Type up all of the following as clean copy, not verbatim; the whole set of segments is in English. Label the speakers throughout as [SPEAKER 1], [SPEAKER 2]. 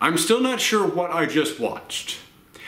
[SPEAKER 1] I'm still not sure what I just watched.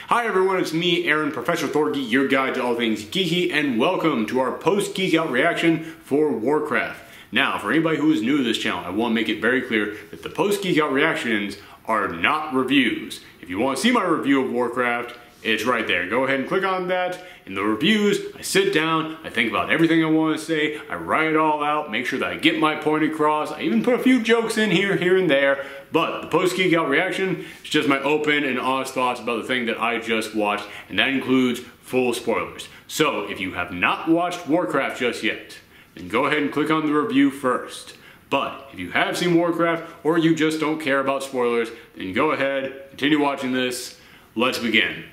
[SPEAKER 1] Hi everyone, it's me, Aaron, Professor Thorgeek, your guide to all things geeky, and welcome to our Post Geekout reaction for Warcraft. Now, for anybody who is new to this channel, I want to make it very clear that the Post Geekout reactions are not reviews. If you want to see my review of Warcraft, it's right there. Go ahead and click on that. In the reviews, I sit down, I think about everything I want to say, I write it all out, make sure that I get my point across. I even put a few jokes in here and there. But the Post Geekout reaction is just my open and honest thoughts about the thing that I just watched, and that includes full spoilers. So if you have not watched Warcraft just yet, then go ahead and click on the review first. But if you have seen Warcraft, or you just don't care about spoilers, then go ahead, continue watching this. Let's begin.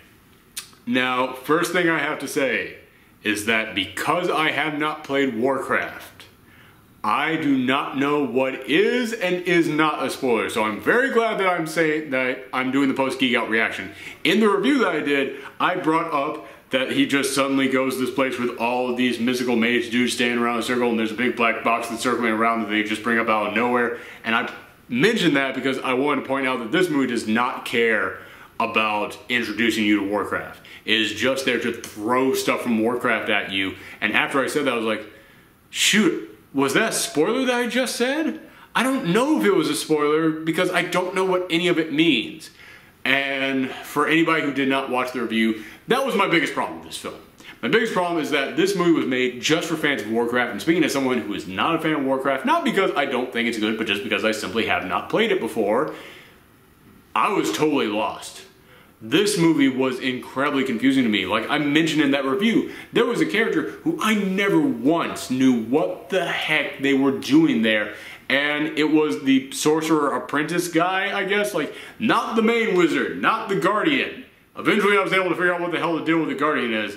[SPEAKER 1] Now, first thing I have to say is that because I have not played Warcraft, I do not know what is and is not a spoiler. So I'm very glad that I'm saying that I'm doing the Post Geekout reaction. In the review that I did, I brought up that he just suddenly goes to this place with all of these mystical mage dudes standing around a circle, and there's a big black box that's circling around that they just bring up out of nowhere. And I mentioned that because I wanted to point out that this movie does not care about introducing you to Warcraft. It is just there to throw stuff from Warcraft at you. And after I said that, I was like, shoot, was that a spoiler that I just said? I don't know if it was a spoiler because I don't know what any of it means. And for anybody who did not watch the review, that was my biggest problem with this film. My biggest problem is that this movie was made just for fans of Warcraft, and speaking as someone who is not a fan of Warcraft, not because I don't think it's good, but just because I simply have not played it before, I was totally lost. This movie was incredibly confusing to me. Like I mentioned in that review, there was a character who I never once knew what the heck they were doing there. And it was the sorcerer apprentice guy, I guess. Like, not the main wizard, not the guardian. Eventually I was able to figure out what the hell the deal with the guardian is.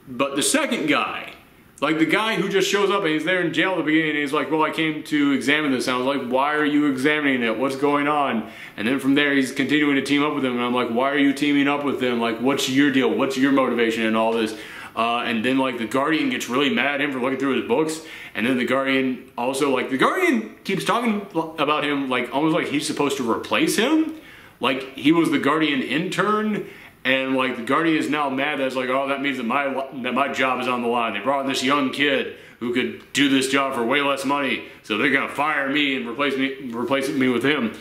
[SPEAKER 1] But the second guy, like the guy who just shows up and he's there in jail at the beginning and he's like, well, I came to examine this. And I was like, why are you examining it? What's going on? And then from there he's continuing to team up with him. And I'm like, why are you teaming up with him? Like, what's your deal? What's your motivation and all this? And then like the Guardian gets really mad at him for looking through his books. And then the Guardian also, like, the Guardian keeps talking about him like almost like he's supposed to replace him. Like he was the Guardian intern. And like the Guardian is now mad that it's like, oh, that means that my job is on the line. They brought in this young kid who could do this job for way less money, so they're gonna fire me and replace me with him.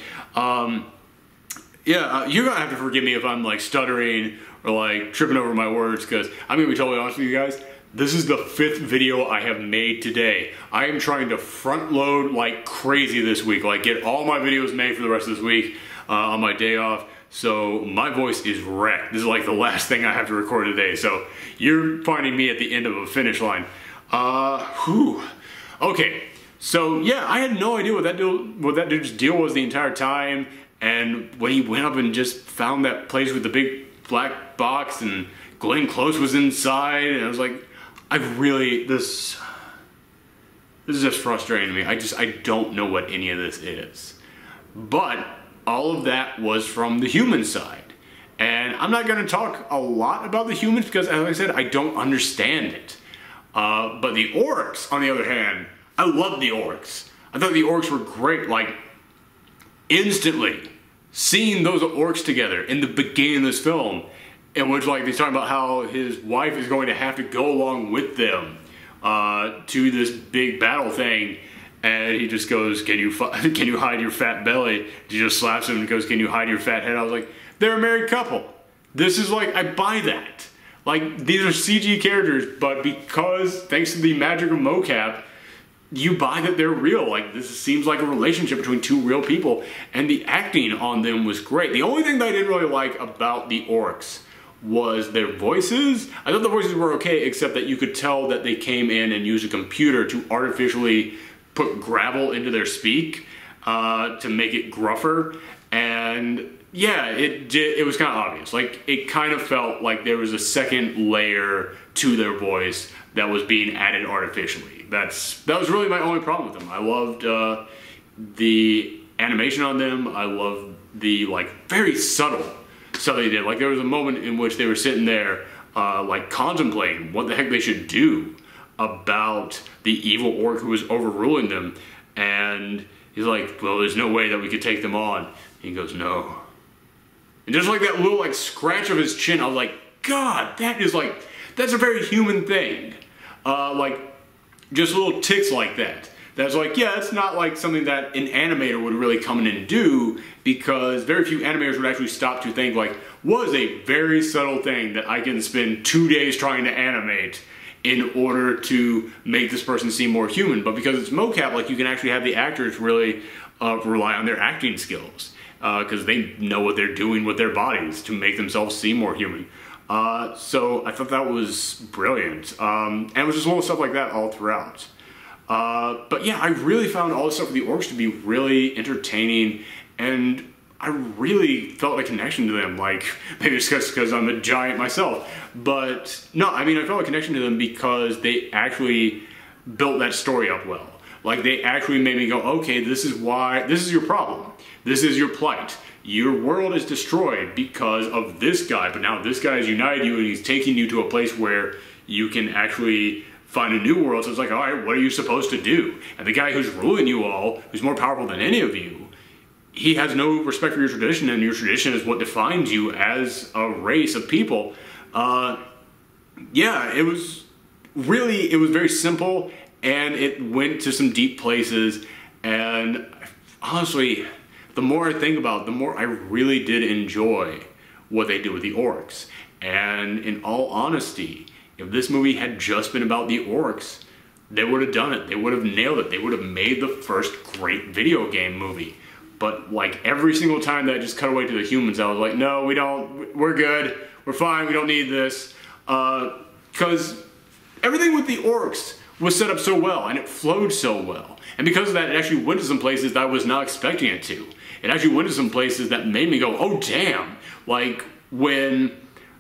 [SPEAKER 1] You're gonna have to forgive me if I'm like stuttering or like tripping over my words, because I'm gonna be totally honest with you guys. This is the 5th video I have made today. I am trying to front load like crazy this week, like get all my videos made for the rest of this week on my day off. So my voice is wrecked. This is like the last thing I have to record today. So you're finding me at the end of a finish line. Okay, so yeah, I had no idea what that dude's deal was the entire time. And when he went up and just found that place with the big black box and Glenn Close was inside, and I was like, this is just frustrating to me. I don't know what any of this is. But all of that was from the human side. And I'm not going to talk a lot about the humans because, as I said, I don't understand it. But the orcs, on the other hand, I love the orcs. I thought the orcs were great. Like, instantly, seeing those orcs together in the beginning of this film, in which, like, he's talking about how his wife is going to have to go along with them to this big battle thing. And he just goes, can you hide your fat belly? He just slaps him and goes, can you hide your fat head? I was like, they're a married couple. This is like, I buy that. Like, these are CG characters, but because, thanks to the magic of mocap, you buy that they're real. Like, this seems like a relationship between two real people, and the acting on them was great. The only thing that I didn't really like about the orcs was their voices. I thought the voices were okay, except that you could tell that they came in and used a computer to artificially put gravel into their speak to make it gruffer. And yeah, it was kind of obvious. Like, it kind of felt like there was a second layer to their voice that was being added artificially. That was really my only problem with them. I loved the animation on them. I loved the like very subtle stuff they did. Like, there was a moment in which they were sitting there like contemplating what the heck they should do about the evil orc who was overruling them. And he's like, well, there's no way that we could take them on. And he goes, no, And just like that little like scratch of his chin, I was like, God, that's a very human thing. Like, just little ticks like that. That's like, yeah, it's not like something that an animator would really come in and do, because very few animators would actually stop to think like, what is a very subtle thing that I can spend 2 days trying to animate in order to make this person seem more human? But because it's mocap, like, you can actually have the actors really rely on their acting skills, because they know what they're doing with their bodies to make themselves seem more human. So I thought that was brilliant. And it was just little stuff like that all throughout. But yeah, I really found all the stuff with the orcs to be really entertaining, and I really felt a connection to them. Like, maybe it's just because I'm a giant myself, but no, I mean, I felt a connection to them because they actually built that story up well. Like, they actually made me go, okay, this is why, this is your problem. This is your plight. Your world is destroyed because of this guy, but now this guy has united you and he's taking you to a place where you can actually find a new world. So it's like, all right, what are you supposed to do? And the guy who's ruling you all, who's more powerful than any of you, he has no respect for your tradition, and your tradition is what defines you as a race of people. Yeah, it was very simple, and it went to some deep places, and honestly, the more I think about it, the more I really did enjoy what they did with the orcs. And in all honesty, if this movie had just been about the orcs, they would have done it. They would have nailed it. They would have made the first great video game movie. But like, every single time that I just cut away to the humans, I was like, no, we don't, we're good, we're fine, we don't need this. Because everything with the orcs was set up so well, and it flowed so well. And because of that, it actually went to some places that I was not expecting it to. It actually went to some places that made me go, oh damn. Like, when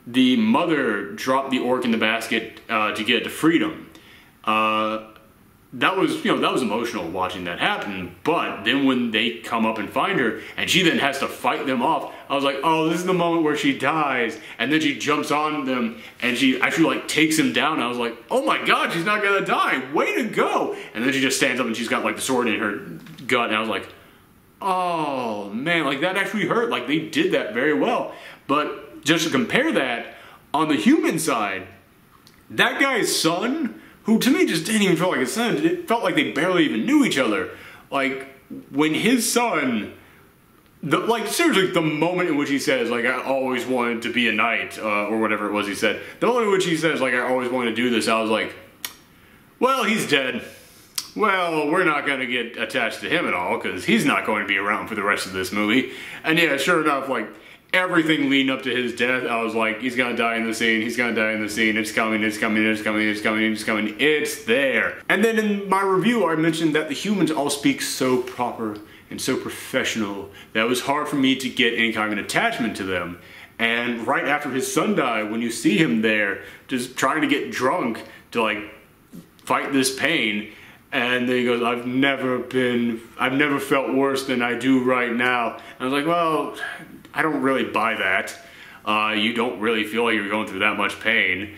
[SPEAKER 1] the mother dropped the orc in the basket to get to freedom, that was emotional watching that happen. But then when they come up and find her, and she then has to fight them off, I was like, oh, this is the moment where she dies. And then she jumps on them, and she actually like takes him down. I was like, oh my God, she's not gonna die, way to go. And then she just stands up and she's got like the sword in her gut, and I was like, oh man, like, that actually hurt. Like, they did that very well. But just to compare that, on the human side, that guy's son, who to me just didn't even feel like his son, it felt like they barely even knew each other. Like, when his son, like, seriously, the moment in which he says, like, I always wanted to be a knight, or whatever it was he said, the moment in which he says, like, I always wanted to do this, I was like, well, he's dead. Well, we're not going to get attached to him at all, because he's not going to be around for the rest of this movie. And yeah, sure enough, like, everything leading up to his death, I was like, he's gonna die in the scene, he's gonna die in the scene, it's coming, it's coming, it's coming, it's coming, it's coming, it's there. And then in my review, I mentioned that the humans all speak so proper and so professional that it was hard for me to get any kind of an attachment to them. And right after his son died, when you see him there, just trying to get drunk to like fight this pain, and then he goes, I've never felt worse than I do right now. And I was like, well, I don't really buy that. You don't really feel like you're going through that much pain.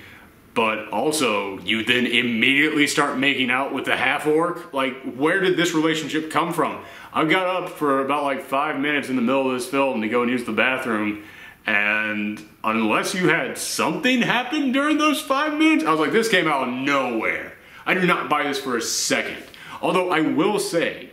[SPEAKER 1] But also, you then immediately start making out with the half-orc? Like, where did this relationship come from? I got up for about like 5 minutes in the middle of this film to go and use the bathroom, and unless you had something happen during those 5 minutes, I was like, this came out of nowhere. I do not buy this for a second. Although I will say,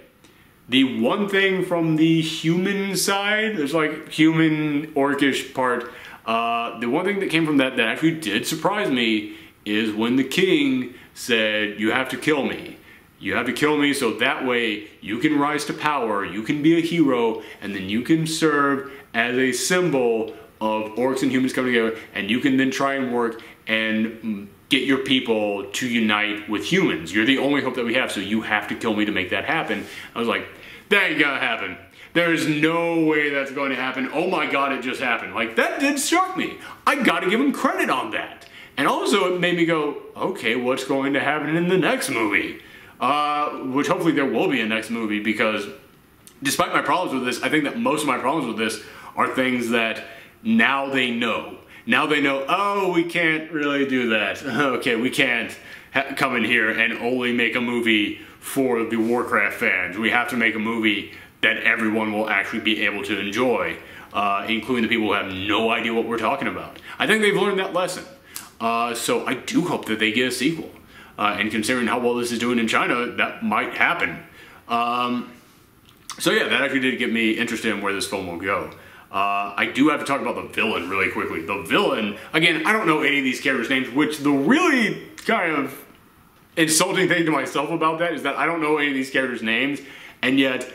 [SPEAKER 1] the one thing from the human side, there's like human orcish part, the one thing that came from that actually did surprise me is when the king said, you have to kill me. You have to kill me so that way you can rise to power, you can be a hero, and then you can serve as a symbol of orcs and humans coming together, and you can then try and work and get your people to unite with humans. You're the only hope that we have, so you have to kill me to make that happen. I was like, that ain't gonna happen. There's no way that's going to happen. Oh my God, it just happened. Like, that did shock me. I gotta give him credit on that. And also it made me go, okay, what's going to happen in the next movie? Which hopefully there will be a next movie, because despite my problems with this, I think that most of my problems with this are things that now they know. Now they know, oh, we can't really do that. Okay, we can't come in here and only make a movie for the Warcraft fans. We have to make a movie that everyone will actually be able to enjoy. including the people who have no idea what we're talking about. I think they've learned that lesson. So I do hope that they get a sequel. And considering how well this is doing in China, that might happen. So yeah, that actually did get me interested in where this film will go. I do have to talk about the villain really quickly. The villain, again, I don't know any of these characters' names, which the really kind of insulting thing to myself about that is that I don't know any of these characters' names, and yet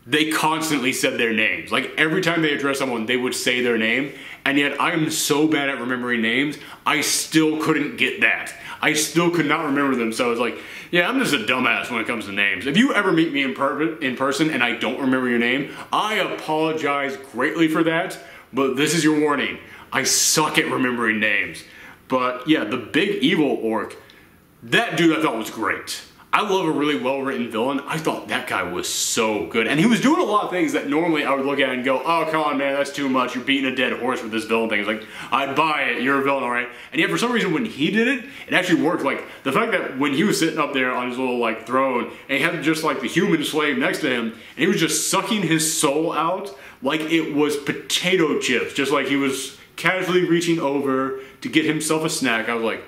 [SPEAKER 1] they constantly said their names. Like, every time they address someone, they would say their name, and yet I am so bad at remembering names, I still couldn't get that. I still could not remember them, so I was like, yeah, I'm just a dumbass when it comes to names. If you ever meet me in person and I don't remember your name, I apologize greatly for that, but this is your warning. I suck at remembering names. But yeah, the big evil orc, that dude I thought was great. I love a really well-written villain. I thought that guy was so good. And he was doing a lot of things that normally I would look at and go, oh, come on, man, that's too much. You're beating a dead horse with this villain thing. It's like, I'd buy it. You're a villain, all right? And yet, for some reason, when he did it, it actually worked. Like, the fact that when he was sitting up there on his little, like, throne, and he had just, like, the human slave next to him, and he was just sucking his soul out like it was potato chips, just like he was casually reaching over to get himself a snack. I was like,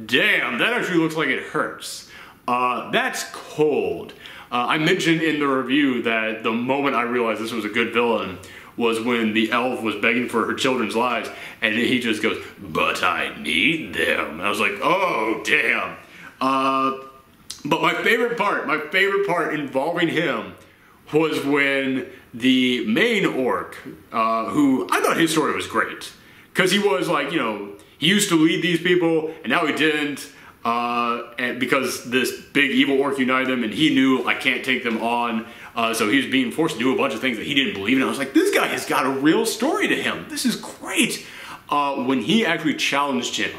[SPEAKER 1] damn, that actually looks like it hurts. That's cold. I mentioned in the review that the moment I realized this was a good villain was when the elf was begging for her children's lives, and he just goes, but I need them. I was like, oh, damn. But my favorite part involving him was when the main orc, who I thought his story was great, because he was like, you know, he used to lead these people, and now he didn't. And because this big evil orc united them, and he knew I can't take them on, so he was being forced to do a bunch of things that he didn't believe in. I was like, this guy has got a real story to him. This is great. When he actually challenged him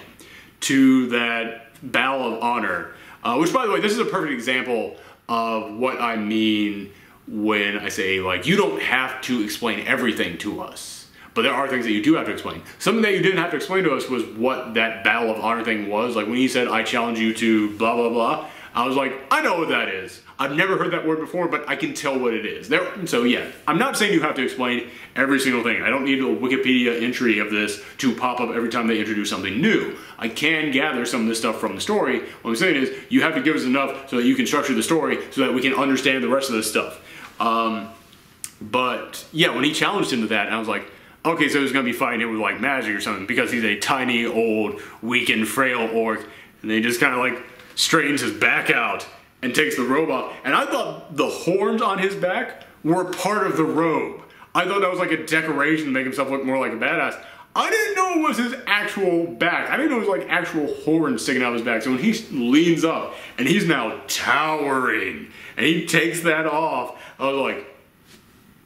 [SPEAKER 1] to that battle of honor, which, by the way, this is a perfect example of what I mean when I say, like, you don't have to explain everything to us. But there are things that you do have to explain. Something that you didn't have to explain to us was what that Battle of Honor thing was. Like when he said, I challenge you to blah, blah, blah. I was like, I know what that is. I've never heard that word before, but I can tell what it is. So yeah, I'm not saying you have to explain every single thing. I don't need a Wikipedia entry of this to pop up every time they introduce something new. I can gather some of this stuff from the story. What I'm saying is, you have to give us enough so that you can structure the story so that we can understand the rest of this stuff. But yeah, when he challenged him to that, I was like, okay, so he's going to be fighting him with like magic or something because he's a tiny, old, weak and frail orc. And then he just kind of like straightens his back out and takes the robe off. And I thought the horns on his back were part of the robe. I thought that was like a decoration to make himself look more like a badass. I didn't know it was his actual back. I didn't know it was like actual horns sticking out of his back. So when he leans up and he's now towering and he takes that off, I was like,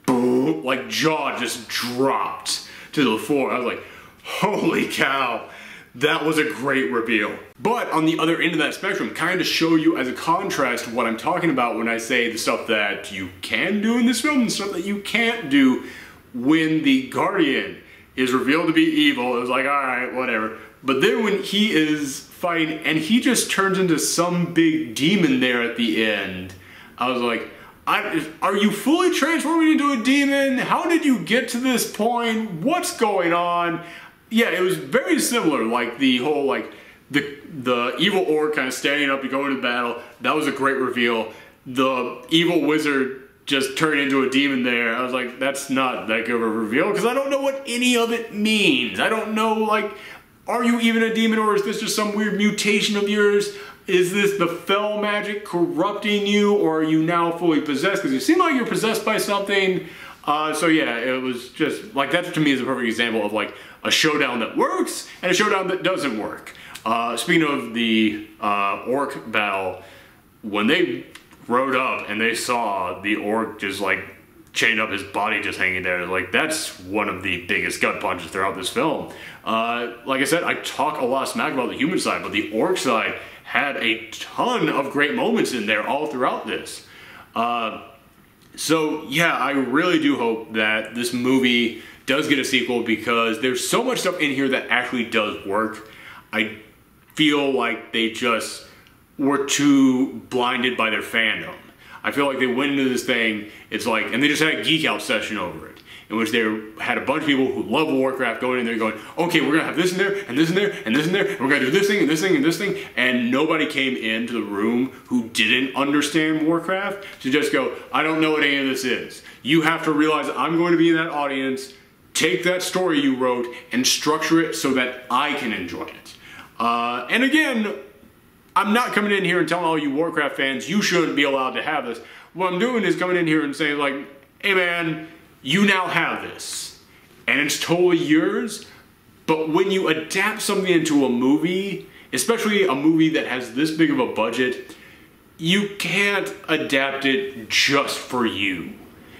[SPEAKER 1] boom, like jaw just dropped to the floor. I was like, holy cow, that was a great reveal. But on the other end of that spectrum, kind of show you as a contrast to what I'm talking about when I say the stuff that you can do in this film and stuff that you can't do, when the Guardian is revealed to be evil, it was like, alright, whatever. But then when he is fighting and he just turns into some big demon there at the end, I was like, are you fully transforming into a demon? How did you get to this point? What's going on? Yeah, it was very similar, like the whole, like, the evil orc kind of standing up and going to battle. That was a great reveal. The evil wizard just turned into a demon there. I was like, that's not that good of a reveal, because I don't know what any of it means. I don't know, like, are you even a demon, or is this just some weird mutation of yours? Is this the fell magic corrupting you, or are you now fully possessed? Because you seem like you're possessed by something. So yeah, it was just, like, that to me is a perfect example of, like, a showdown that works and a showdown that doesn't work. Speaking of the orc battle, when they rode up and they saw the orc just, like, chained up, his body just hanging there, like, that's one of the biggest gut punches throughout this film. Like I said, I talk a lot of smack about the human side, but the orc side had a ton of great moments in there all throughout this. So yeah, I really do hope that this movie does get a sequel, because there's so much stuff in here that actually does work. I feel like they just were too blinded by their fandom. I feel like they went into this thing, it's like, and they just had a geek out session over it. in which they had a bunch of people who love Warcraft going in there going, okay, we're gonna have this in there, and this in there, and this in there, and we're gonna do this thing, and this thing, and this thing, and nobody came into the room who didn't understand Warcraft to just go, I don't know what any of this is. You have to realize I'm going to be in that audience, take that story you wrote, and structure it so that I can enjoy it. And again, I'm not coming in here and telling all you Warcraft fans you shouldn't be allowed to have this. What I'm doing is coming in here and saying like, hey man, you now have this, and it's totally yours, but when you adapt something into a movie, especially a movie that has this big of a budget, you can't adapt it just for you.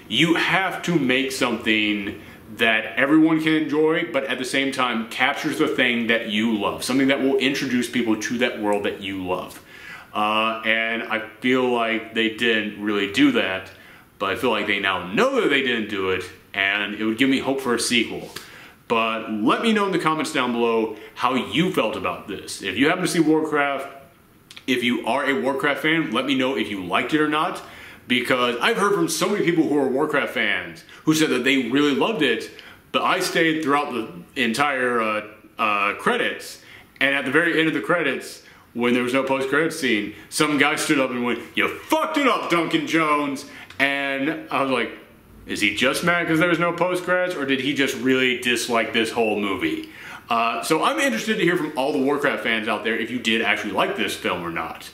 [SPEAKER 1] You have to make something that everyone can enjoy, but at the same time captures the thing that you love, something that will introduce people to that world that you love. And I feel like they didn't really do that, but I feel like they now know that they didn't do it, and it would give me hope for a sequel. But let me know in the comments down below how you felt about this. If you happen to see Warcraft, if you are a Warcraft fan, let me know if you liked it or not, because I've heard from so many people who are Warcraft fans who said that they really loved it, but I stayed throughout the entire credits, and at the very end of the credits, when there was no post-credits scene, some guy stood up and went, "You fucked it up, Duncan Jones!" And I was like, is he just mad because there was no post-credits, or did he just really dislike this whole movie? So I'm interested to hear from all the Warcraft fans out there if you did actually like this film or not.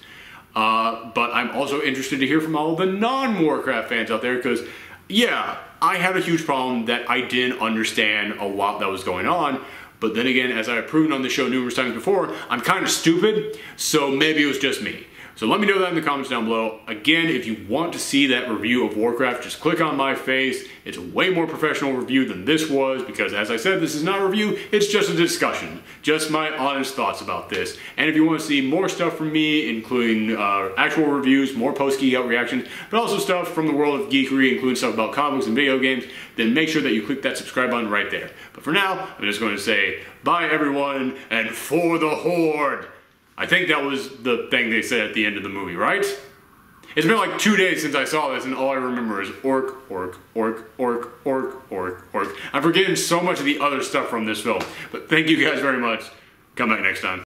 [SPEAKER 1] But I'm also interested to hear from all the non-Warcraft fans out there, because, yeah, I had a huge problem that I didn't understand a lot that was going on. But then again, as I've proven on this show numerous times before, I'm kind of stupid, so maybe it was just me. So let me know that in the comments down below. Again, if you want to see that review of Warcraft, just click on my face. It's a way more professional review than this was, because as I said, this is not a review, it's just a discussion. Just my honest thoughts about this. And if you want to see more stuff from me, including actual reviews, more Post Geekout reactions, but also stuff from the world of geekery, including stuff about comics and video games, then make sure that you click that subscribe button right there. But for now, I'm just going to say, bye everyone, and for the Horde! I think that was the thing they said at the end of the movie, right? It's been like 2 days since I saw this, and all I remember is orc, orc, orc, orc, orc, orc, orc. I'm forgetting so much of the other stuff from this film. But thank you guys very much. Come back next time.